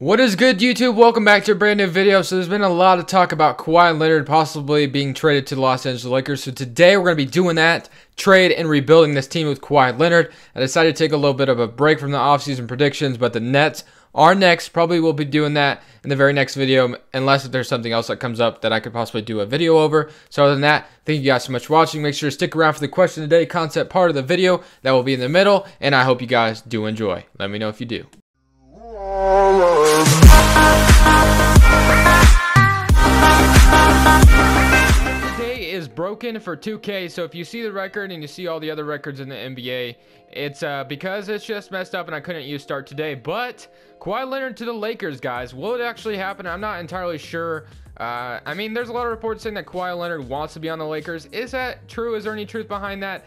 What is good, YouTube? Welcome back to a brand new video. So there's been a lot of talk about Kawhi Leonard possibly being traded to the Los Angeles Lakers. So today we're going to be doing that, trade and rebuilding this team with Kawhi Leonard. I decided to take a little bit of a break from the offseason predictions, but the Nets are next. Probably will be doing that in the very next video, unless if there's something else that comes up that I could possibly do a video over. So other than that, thank you guys so much for watching. Make sure to stick around for the question of the day concept part of the video. That will be in the middle, and I hope you guys do enjoy. Let me know if you do. Today is broken for 2K, so if you see the record and you see all the other records in the NBA, it's because it's just messed up and I couldn't use start today. But Kawhi Leonard to the Lakers, guys, will it actually happen? I'm not entirely sure. I mean, there's a lot of reports saying that Kawhi Leonard wants to be on the Lakers. Is that true? Is there any truth behind that?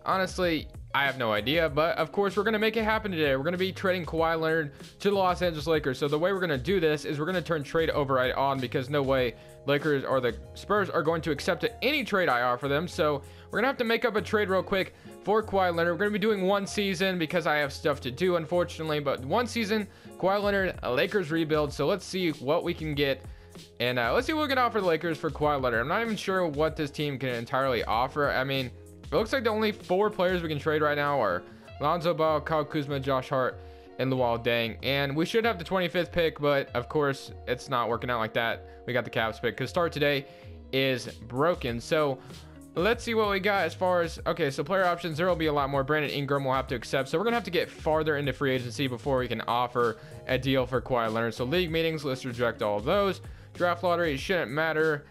Honestly, I have no idea, but of course we're going to make it happen today. We're going to be trading Kawhi Leonard to the Los Angeles Lakers. So the way we're going to do this is we're going to turn trade override on, because no way Lakers or the Spurs are going to accept any trade I offer them. So we're going to have to make up a trade real quick for Kawhi Leonard. We're going to be doing one season because I have stuff to do, unfortunately, but one season, Kawhi Leonard, a Lakers rebuild. So let's see what we can get. And let's see what we can offer the Lakers for Kawhi Leonard. I'm not even sure what this team can entirely offer. I mean, it looks like the only 4 players we can trade right now are Lonzo Ball, Kyle Kuzma, Josh Hart, and Luol Deng. And we should have the 25th pick, but of course it's not working out like that. We got the Cavs pick because start today is broken. So let's see what we got as far as, okay, so player options, there will be a lot more. Brandon Ingram will have to accept. So we're going to have to get farther into free agency before we can offer a deal for Kawhi Leonard. So league meetings, let's reject all of those. Draft lottery, it shouldn't matter.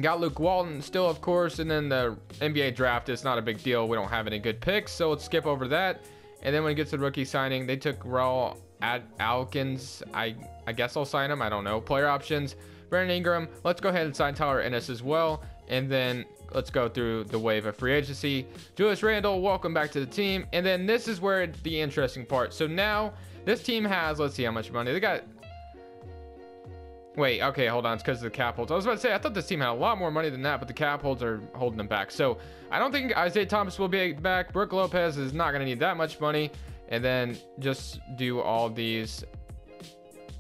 Got Luke Walton still, of course, and then the NBA draft is not a big deal. We don't have any good picks, so let's skip over that. And then when it gets to the rookie signing, they took Raul Alkins. I guess I'll sign him. I don't know. Player options, Brandon Ingram. Let's go ahead and sign Tyler Ennis as well. And then let's go through the wave of free agency. Julius Randle, welcome back to the team. And then this is where the interesting part. So now this team has, let's see how much money they got. Wait, okay, hold on. It's because of the cap holds. I was about to say, I thought this team had a lot more money than that, but the cap holds are holding them back. So I don't think Isaiah Thomas will be back. Brook Lopez is not going to need that much money. And then just do all these.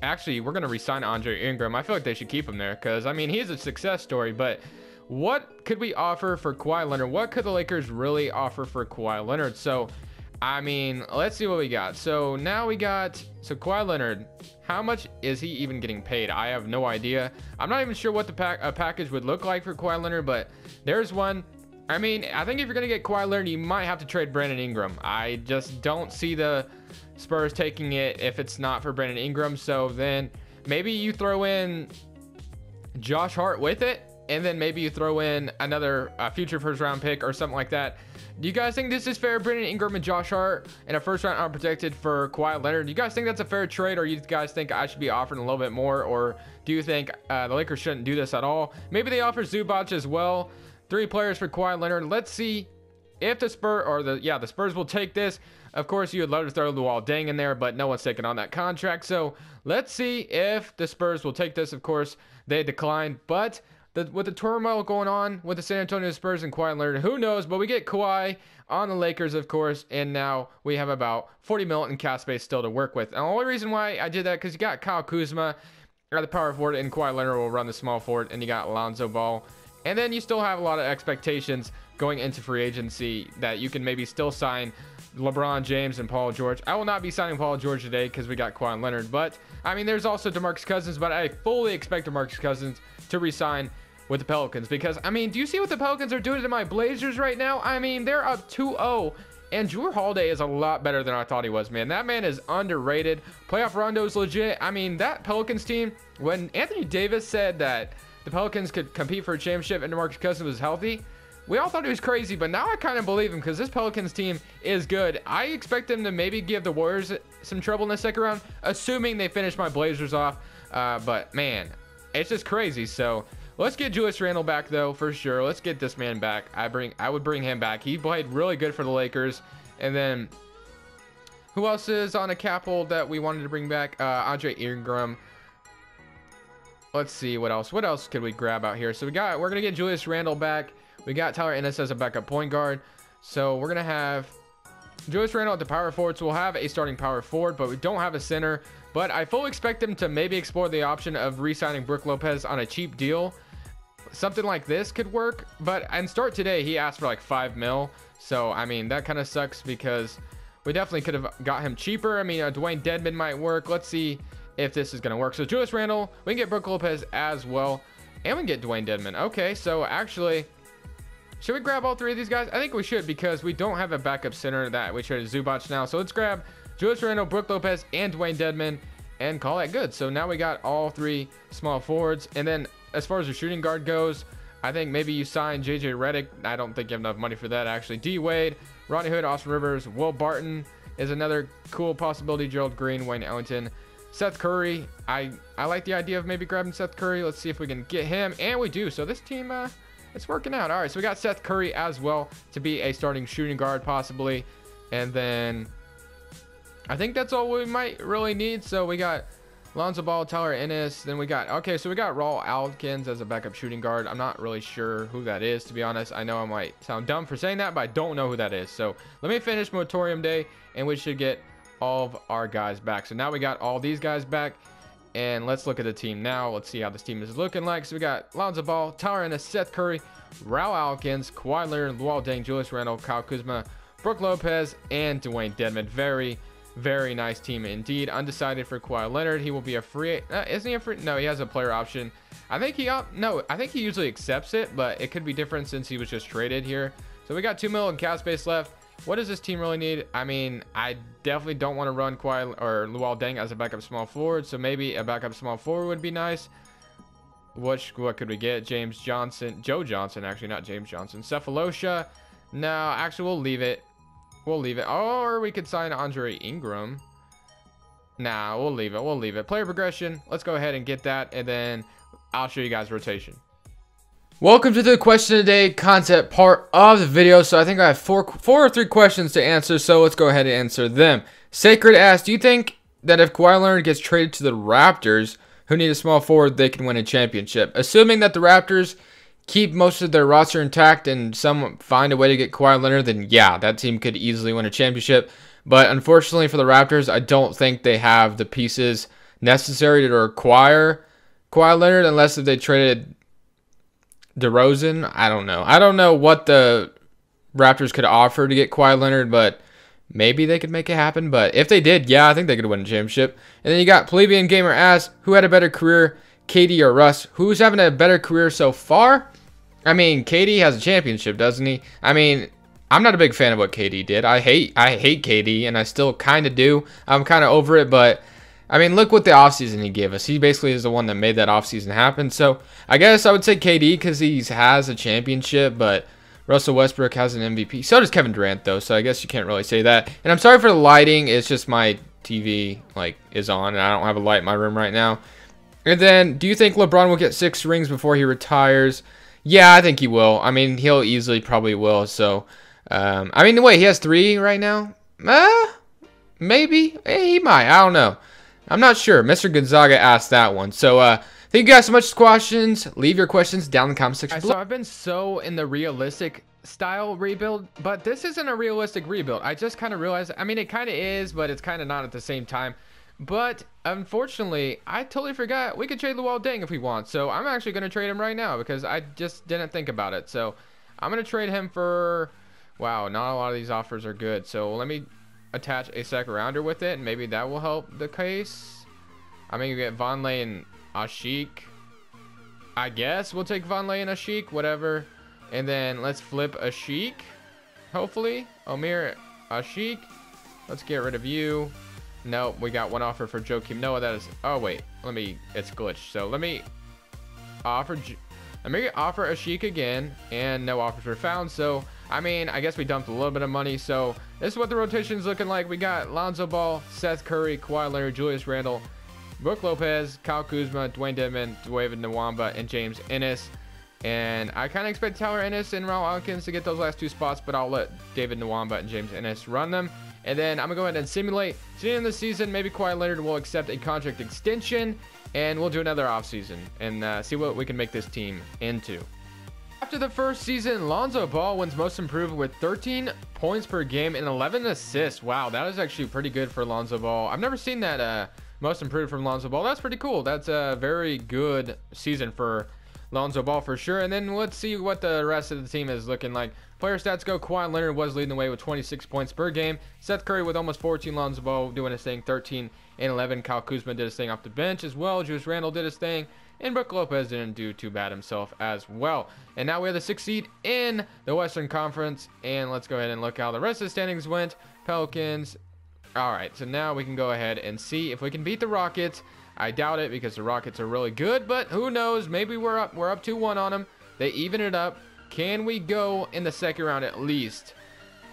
Actually, we're going to re-sign Andre Ingram. I feel like they should keep him there because, I mean, he's a success story. But what could we offer for Kawhi Leonard? What could the Lakers really offer for Kawhi Leonard? So, I mean, let's see what we got. So now we got, so Kawhi Leonard, how much is he even getting paid? I have no idea. I'm not even sure what the package would look like for Kawhi Leonard, but there's one. I mean, I think if you're going to get Kawhi Leonard, you might have to trade Brandon Ingram. I just don't see the Spurs taking it if it's not for Brandon Ingram. So then maybe you throw in Josh Hart with it, and then maybe you throw in another future first round pick or something like that. Do you guys think this is fair? Brandon Ingram and Josh Hart and a first round unprotected for Kawhi Leonard. Do you guys think that's a fair trade, or you guys think I should be offering a little bit more, or do you think the Lakers shouldn't do this at all? Maybe they offer Zubac as well. 3 players for Kawhi Leonard. Let's see if the Spurs or the Spurs will take this. Of course, you would love to throw Luol Deng in there, but no one's taking on that contract. So let's see if the Spurs will take this. Of course, they declined, but with the turmoil going on with the San Antonio Spurs and Kawhi Leonard, who knows? But we get Kawhi on the Lakers, of course, and now we have about 40 million in cap space still to work with. And the only reason why I did that, because you got Kyle Kuzma at the power forward, and Kawhi Leonard will run the small forward, and you got Lonzo Ball. And then you still have a lot of expectations going into free agency that you can maybe still sign LeBron James and Paul George. I will not be signing Paul George today because we got Kawhi Leonard. But, I mean, there's also DeMarcus Cousins, but I fully expect DeMarcus Cousins to re-sign with the Pelicans, because, I mean, do you see what the Pelicans are doing to my Blazers right now? I mean, they're up 2-0, and Jrue Holiday is a lot better than I thought he was, man. That man is underrated. Playoff Rondo is legit. I mean, that Pelicans team, when Anthony Davis said that the Pelicans could compete for a championship and DeMarcus Cousins was healthy, we all thought he was crazy, but now I kind of believe him because this Pelicans team is good. I expect them to maybe give the Warriors some trouble in the second round, assuming they finish my Blazers off. But, man, it's just crazy. So let's get Julius Randle back, though, for sure. Let's get this man back. I would bring him back. He played really good for the Lakers. And then who else is on a cap hold that we wanted to bring back? Andre Ingram. Let's see what else. What else could we grab out here? So we're gonna get Julius Randle back. We got Tyler Ennis as a backup point guard. So we're gonna have Julius Randle at the power forward, so we'll have a starting power forward, but we don't have a center. But I fully expect them to maybe explore the option of re-signing Brook Lopez on a cheap deal. Something like this could work, but and start today he asked for like 5 mil, so I mean that kind of sucks because we definitely could have got him cheaper. I mean, Dwayne Dedmon might work. Let's see if this is going to work. So Julius Randle, we can get Brook Lopez as well, and we can get Dwayne Dedmon. Okay, so actually, should we grab all 3 of these guys? I think we should, because we don't have a backup center that we traded Zubac now. So let's grab Julius Randle, Brook Lopez, and Dwayne Dedmon and call it good. So now we got all 3 small forwards. And then as far as the shooting guard goes, I think maybe you sign JJ Redick. I don't think you have enough money for that, actually. D Wade, Rodney Hood, Austin Rivers, Will Barton is another cool possibility. Gerald Green, Wayne Ellington, Seth Curry. I like the idea of maybe grabbing Seth Curry. Let's see if we can get him, and we do. So this team, it's working out. All right, so we got Seth Curry as well to be a starting shooting guard possibly, and then I think that's all we might really need. So we got Lonzo Ball, Tyler Ennis. Then we got, okay, so we got Raul Alkins as a backup shooting guard. I'm not really sure who that is, to be honest. I know I might sound dumb for saying that, but I don't know who that is. So let me finish Moratorium Day, and we should get all of our guys back. So now we got all these guys back, and let's look at the team now. Let's see how this team is looking like. So we got Lonzo Ball, Tyler Ennis, Seth Curry, Raul Alkins, Kawhi Leonard, Luol Deng, Julius Randle, Kyle Kuzma, Brook Lopez, and Dwayne Dedmon. Very nice team indeed. Undecided for Kawhi Leonard. He will be a free. Isn't he a free? No, he has a player option. I think he usually accepts it, but it could be different since he was just traded here. So we got 2 mil in cap space left. What does this team really need? I mean, I definitely don't want to run Kawhi or Luol Deng as a backup small forward. So maybe a backup small forward would be nice. What could we get? James Johnson, Joe Johnson, actually not James Johnson. Cephalosha. No, actually we'll leave it. We'll leave it. Or we could sign Andre Ingram. Nah, we'll leave it. We'll leave it. Player progression. Let's go ahead and get that, and then I'll show you guys rotation. Welcome to the question of the day content part of the video. So I think I have four or 3 questions to answer. So let's go ahead and answer them. Sacred asks, do you think that if Kawhi Leonard gets traded to the Raptors, who need a small forward, they can win a championship? Assuming that the Raptors keep most of their roster intact and some find a way to get Kawhi Leonard, then yeah, that team could easily win a championship. But unfortunately for the Raptors, I don't think they have the pieces necessary to acquire Kawhi Leonard unless if they traded DeRozan. I don't know. I don't know what the Raptors could offer to get Kawhi Leonard, but maybe they could make it happen. But if they did, yeah, I think they could win a championship. And then you got Plebeian Gamer asks, who had a better career, KD or Russ? Who's having a better career so far? I mean, KD has a championship, doesn't he? I mean, I'm not a big fan of what KD did. I hate KD, and I still kind of do. I'm kind of over it, but I mean, look what the offseason he gave us. He basically is the one that made that offseason happen. So I guess I would say KD because he has a championship, but Russell Westbrook has an MVP. So does Kevin Durant, though, so I guess you can't really say that. And I'm sorry for the lighting. It's just my TV is on, and I don't have a light in my room right now. And then, do you think LeBron will get 6 rings before he retires? Yeah, I think he will. I mean, he'll easily probably will. So, I mean, wait, he has 3 right now? Maybe. He might. I don't know. I'm not sure. Mr. Gonzaga asked that one. So, thank you guys so much for questions. Leave your questions down in the comment section below. So, I've been so in the realistic style rebuild, but this isn't a realistic rebuild. I just kind of realized, I mean, it kind of is, but it's kind of not at the same time. But unfortunately, I totally forgot we could trade Luol Deng if we want. So I'm actually going to trade him right now because I just didn't think about it. So I'm going to trade him for, wow, not a lot of these offers are good. So let me attach a second rounder with it, and maybe that will help the case. I'm going to get Vonleh and Ashik. I guess we'll take Vonleh and Ashik, whatever. And then let's flip Ashik, hopefully. Omer Ashik. Let's get rid of you. No, we got one offer for Joakim Noah. That is, oh wait, it's glitched. So let me offer Ashik again, and no offers were found. So I mean, I guess we dumped a little bit of money. So this is what the rotation is looking like. We got Lonzo Ball, Seth Curry, Kawhi Leonard, Julius Randle, Brook Lopez, Kyle Kuzma, Dwayne Dedmon, David Nwaba, and James Ennis. And I kind of expect Tyler Ennis and Raul Alkins to get those last 2 spots, but I'll let David Nwaba and James Ennis run them. And then I'm going to go ahead and simulate. So at the end of the season, maybe Kawhi Leonard will accept a contract extension, and we'll do another offseason and see what we can make this team into. After the first season, Lonzo Ball wins Most Improved with 13 points per game and 11 assists. Wow, that is actually pretty good for Lonzo Ball. I've never seen that Most Improved from Lonzo Ball. That's pretty cool. That's a very good season for Lonzo Ball for sure. And then let's see what the rest of the team is looking like. Player stats go. Kawhi Leonard was leading the way with 26 points per game. Seth Curry with almost 14. Lonzo Ball doing his thing, 13 and 11. Kyle Kuzma did his thing off the bench as well. Julius Randle did his thing. And Brook Lopez didn't do too bad himself as well. And now we have the 6th seed in the Western Conference. And let's go ahead and look how the rest of the standings went. Pelicans. All right, so now we can go ahead and see if we can beat the Rockets. I doubt it because the Rockets are really good, but who knows? Maybe we're up 2-1 on them. They even it up. Can we go in the second round at least?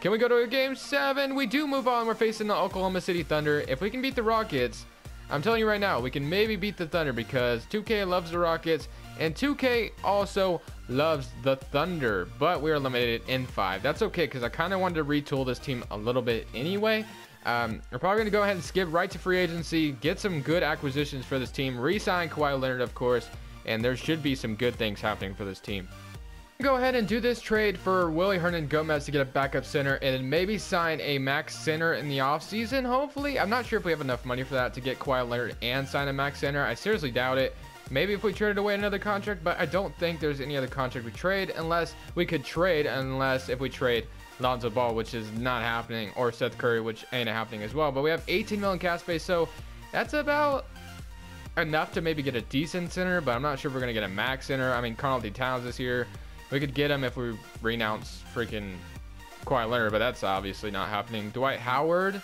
Can we go to a game 7? We do move on. We're facing the Oklahoma City Thunder. If we can beat the Rockets, I'm telling you right now, we can maybe beat the Thunder because 2K loves the Rockets and 2K also loves the Thunder, but we're eliminated in 5. That's okay because I kind of wanted to retool this team a little bit anyway. We're probably going to go ahead and skip right to free agency, get some good acquisitions for this team, re-sign Kawhi Leonard, of course, and there should be some good things happening for this team. Go ahead and do this trade for Willie Hernangomez to get a backup center and maybe sign a max center in the offseason, hopefully. I'm not sure if we have enough money for that to get Kawhi Leonard and sign a max center. I seriously doubt it. Maybe if we traded away another contract, but I don't think there's any other contract we trade unless if we trade Lonzo Ball, which is not happening, or Seth Curry, which ain't happening as well. But we have 18 million cap space, so that's about enough to maybe get a decent center, but I'm not sure if we're going to get a max center. I mean, Karl-Anthony Towns this year. We could get him if we renounce freaking Kawhi Leonard, but that's obviously not happening. Dwight Howard,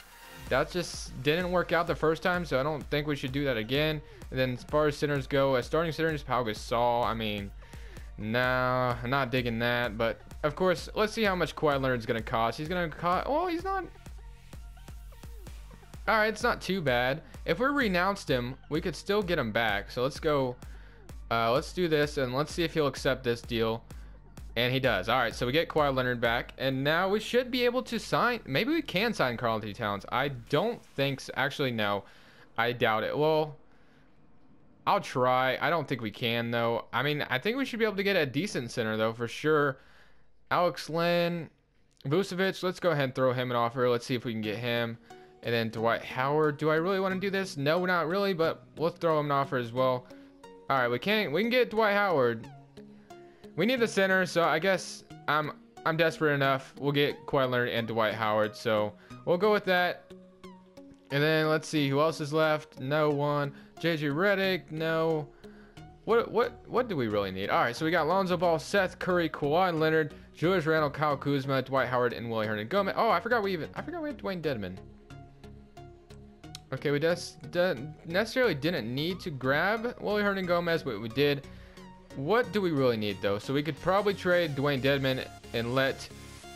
that just didn't work out the first time, so I don't think we should do that again. And then as far as centers go, a starting center is Pau Gasol. I mean, no, I'm not digging that. But, of course, let's see how much Kawhi Leonard's going to cost. He's going to cost... Oh, he's not... All right, it's not too bad. If we renounced him, we could still get him back. So let's go... let's do this, and let's see if he'll accept this deal. And he does. All right, so we get Kawhi Leonard back, and now we should be able to sign. Maybe we can sign Karl-Anthony Towns. I don't think so. Actually, no. I doubt it. Well, I'll try. I don't think we can, though. I mean, I think we should be able to get a decent center, though, for sure. Alex Len, Vucevic, let's go ahead and throw him an offer. Let's see if we can get him. And then Dwight Howard. Do I really want to do this? No, not really, but let's throw him an offer as well. All right, we can get Dwight Howard. We need the center, so I guess I'm desperate enough. We'll get Kawhi Leonard and Dwight Howard, so we'll go with that. And then let's see who else is left. No one. JJ Redick. No. What do we really need? All right, so we got Lonzo Ball, Seth Curry, Kawhi Leonard, Julius Randle, Kyle Kuzma, Dwight Howard, and Willie Hernangomez. Oh, I forgot we have Dwayne Dedmon. Okay, we just necessarily didn't need to grab Willie Hernangomez, but we did. What do we really need, though? So we could probably trade Dwayne Dedmon and let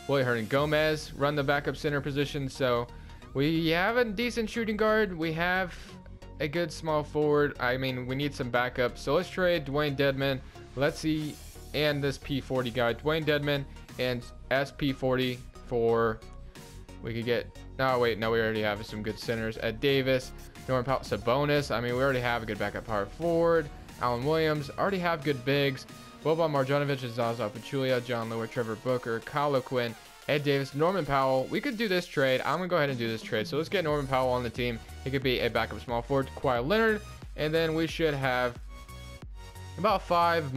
Willie Hernangomez run the backup center position. So we have a decent shooting guard. We have a good small forward. I mean, we need some backup. So let's trade Dwayne Dedmon. Let's see. And this P40 guy, Dwayne Dedmon and SP40 for... We could get... Oh, wait. No, we already have some good centers. Ed Davis, Norman Powell, Sabonis. I mean, we already have a good backup power forward. Alan Williams, already have good bigs. Boban Marjanovic, Zaza Pachulia, John Lewis, Trevor Booker, Kyle O'Quinn, Ed Davis, Norman Powell. We could do this trade. I'm going to go ahead and do this trade. So let's get Norman Powell on the team. He could be a backup small forward, Kawhi Leonard. And then we should have about 6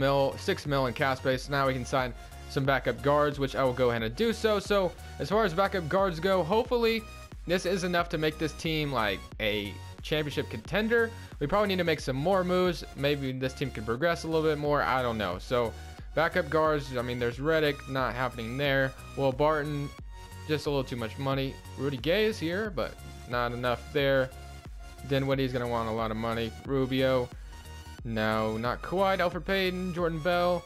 mil in cap space. Now we can sign some backup guards, which I will go ahead and do so. So as far as backup guards go, hopefully this is enough to make this team like a championship contender. We probably need to make some more moves. Maybe this team can progress a little bit more. I don't know. So backup guards, I mean, there's Redick, not happening there. Will Barton, just a little too much money. Rudy Gay is here, but not enough there. Dinwiddie's going to want a lot of money. Rubio, no, not Kawhi. Alfred Payton, Jordan Bell,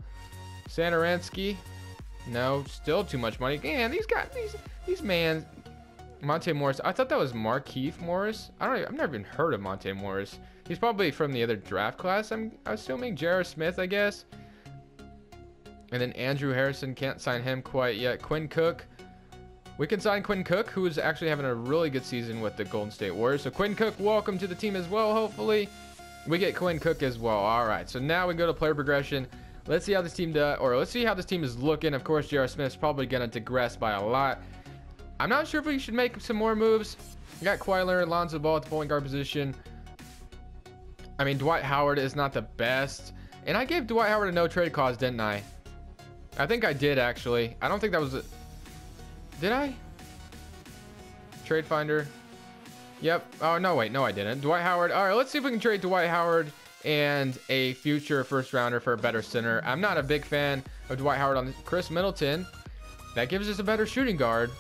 Satoransky, no, still too much money. Man, these guys, these man. Monte Morris. I thought that was Markieff Morris. I've never even heard of Monte Morris. He's probably from the other draft class. I'm assuming J.R. Smith, I guess. And then Andrew Harrison, can't sign him quite yet. Quinn Cook. We can sign Quinn Cook, who is actually having a really good season with the Golden State Warriors. So Quinn Cook, welcome to the team as well, hopefully. We get Quinn Cook as well. All right, so now we go to player progression. Let's see how this team does, or let's see how this team is looking. Of course, J.R. Smith's probably going to digress by a lot. I'm not sure if we should make some more moves. We got Kawhi Leonard, Lonzo Ball at the point guard position. I mean, Dwight Howard is not the best. And I gave Dwight Howard a no-trade clause, didn't I? I think I did, actually. I don't think that was it. Did I? Trade finder. Yep. Oh, no, wait. No, I didn't. Dwight Howard. All right, let's see if we can trade Dwight Howard and a future first rounder for a better center. I'm not a big fan of Dwight Howard on Chris Middleton. That gives us a better shooting guard.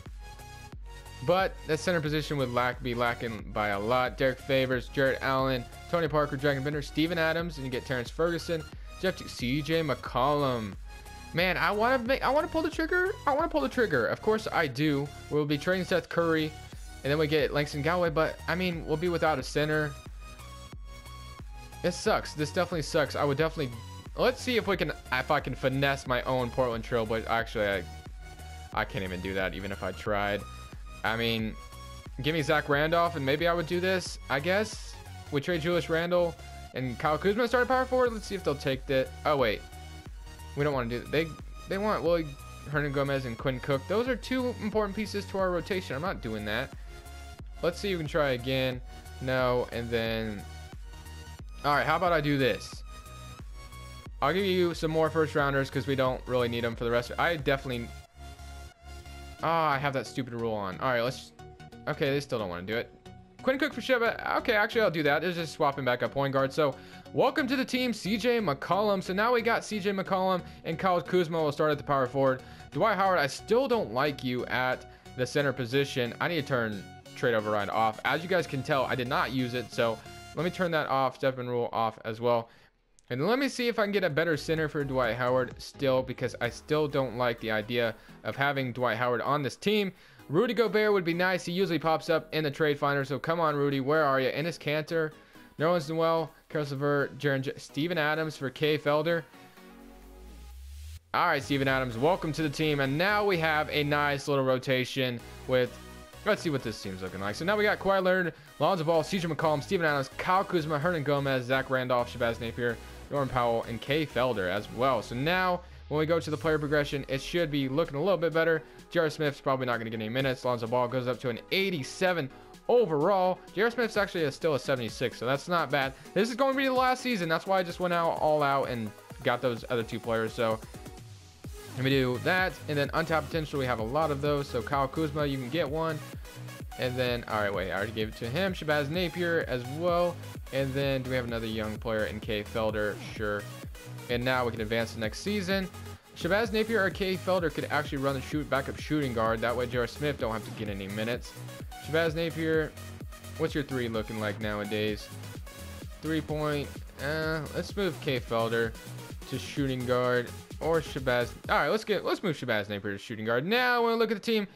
But that center position would be lacking by a lot. Derek Favors, Jarrett Allen, Tony Parker, Dragon Bender, Steven Adams, and you get Terrence Ferguson, CJ McCollum. Man, I want to pull the trigger. I want to pull the trigger. Of course I do. We'll be trading Seth Curry, and then we get Langston Galloway. But I mean, we'll be without a center. It sucks. This definitely sucks. I would definitely. Let's see if I can finesse my own Portland Trail. But actually, I can't even do that, even if I tried. I mean, give me Zach Randolph, and maybe I would do this, I guess. We trade Julius Randle and Kyle Kuzma start power forward. Let's see if they'll take that. Oh, wait. We don't want to do that. They want Willie Hernan Gomez and Quinn Cook. Those are two important pieces to our rotation. I'm not doing that. Let's see if we can try again. No, and then... All right, how about I do this? I'll give you some more first rounders because we don't really need them for the rest. I definitely... Oh, I have that stupid rule on. All right, let's... Okay, they still don't want to do it. Quinn Cook for Sheva. Okay, actually, I'll do that. It's just swapping back up point guard. So, welcome to the team, CJ McCollum. So now we got CJ McCollum and Kyle Kuzma will start at the power forward. Dwight Howard, I still don't like you at the center position. I need to turn trade override off. As you guys can tell, I did not use it. So, let me turn that off. Step-in rule off as well. And then let me see if I can get a better center for Dwight Howard still, because I still don't like the idea of having Dwight Howard on this team. Rudy Gobert would be nice. He usually pops up in the trade finder. So come on, Rudy. Where are you? Ennis Cantor, Nerlens Noel, Karis LeVert, Steven Adams for Kay Felder. All right, Steven Adams, welcome to the team. And now we have a nice little rotation with... Let's see what this team's looking like. So now we got Kawhi Leonard, Lonzo Ball, CJ McCollum, Steven Adams, Kyle Kuzma, Hernan Gomez, Zach Randolph, Shabazz Napier, Norman Powell, and Kay Felder as well. So now when we go to the player progression, it should be looking a little bit better. J.R. Smith's probably not going to get any minutes. Lonzo Ball goes up to an 87 overall. J.R. Smith's actually still a 76, so that's not bad. This is going to be the last season. That's why I just went all out and got those other two players. So let me do that. And then untapped potential, we have a lot of those. So Kyle Kuzma, you can get one. And then, all right, wait, I already gave it to him. Shabazz Napier as well. And then do we have another young player in Kay Felder? Sure. And now we can advance to next season. Shabazz Napier or Kay Felder could actually run the backup shooting guard. That way J.R. Smith don't have to get any minutes. Shabazz Napier, what's your three looking like nowadays? 3-point. Let's move Kay Felder to shooting guard or Shabazz. All right, let's move Shabazz Napier to shooting guard. Now when we look at the team,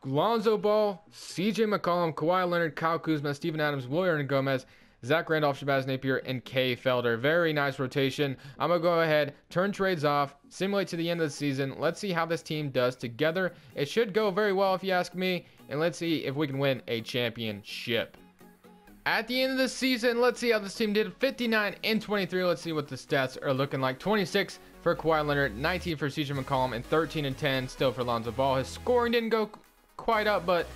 Lonzo Ball, CJ McCollum, Kawhi Leonard, Kyle Kuzma, Steven Adams, Willie Hernan Gomez, Zach Randolph, Shabazz Napier, and Kay Felder. Very nice rotation. I'm going to go ahead, turn trades off, simulate to the end of the season. Let's see how this team does together. It should go very well if you ask me, and let's see if we can win a championship. At the end of the season, let's see how this team did. 59 and 23. Let's see what the stats are looking like. 26 for Kawhi Leonard, 19 for CJ McCollum, and 13 and 10 still for Lonzo Ball. His scoring didn't go quite up, but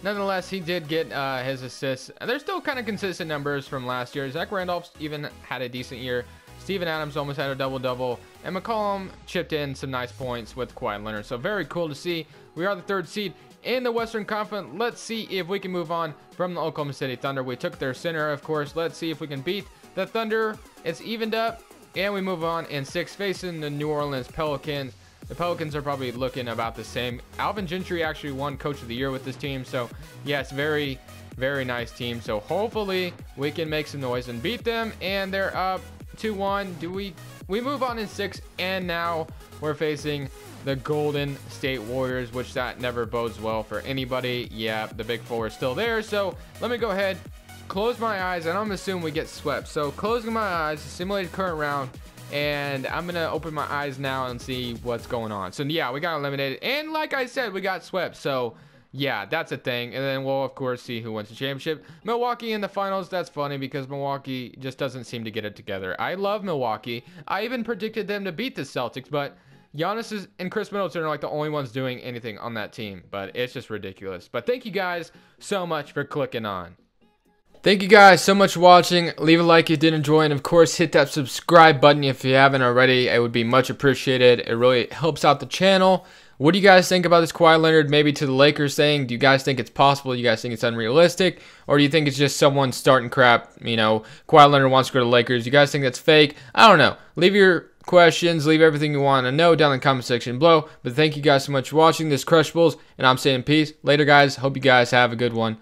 nonetheless, he did get his assists. And they're still kind of consistent numbers from last year. Zach Randolph even had a decent year. Steven Adams almost had a double-double. And McCollum chipped in some nice points with Kawhi Leonard. So very cool to see. We are the third seed in the Western Conference. Let's see if we can move on from the Oklahoma City Thunder. We took their center, of course. Let's see if we can beat the Thunder. It's evened up. And we move on in 6, facing the New Orleans Pelicans. The Pelicans are probably looking about the same. Alvin Gentry actually won Coach of the Year with this team. So, yes, very, very nice team. So, hopefully, we can make some noise and beat them. And they're up 2-1. We move on in 6. And now we're facing the Golden State Warriors, which that never bodes well for anybody. Yeah, the Big Four is still there. So, let me go ahead, close my eyes, and I'm going to assume we get swept. So, closing my eyes, simulated current round. And I'm going to open my eyes now and see what's going on. So, yeah, we got eliminated. And like I said, we got swept. So, Yeah, that's a thing. And then we'll, of course, see who wins the championship. Milwaukee in the finals, that's funny because Milwaukee just doesn't seem to get it together. I love Milwaukee. I even predicted them to beat the Celtics, but Giannis and Chris Middleton are like the only ones doing anything on that team. But it's just ridiculous. But thank you guys so much for clicking on. Thank you guys so much for watching. Leave a like if you did enjoy, and of course hit that subscribe button if you haven't already. It would be much appreciated. It really helps out the channel. What do you guys think about this Kawhi Leonard maybe to the Lakers thing? Do you guys think it's possible? Do you guys think it's unrealistic? Or do you think it's just someone starting crap? You know, Kawhi Leonard wants to go to the Lakers. Do you guys think that's fake? I don't know. Leave your questions, leave everything you want to know down in the comment section below. But thank you guys so much for watching this Crushables, and I'm saying peace. Later, guys. Hope you guys have a good one.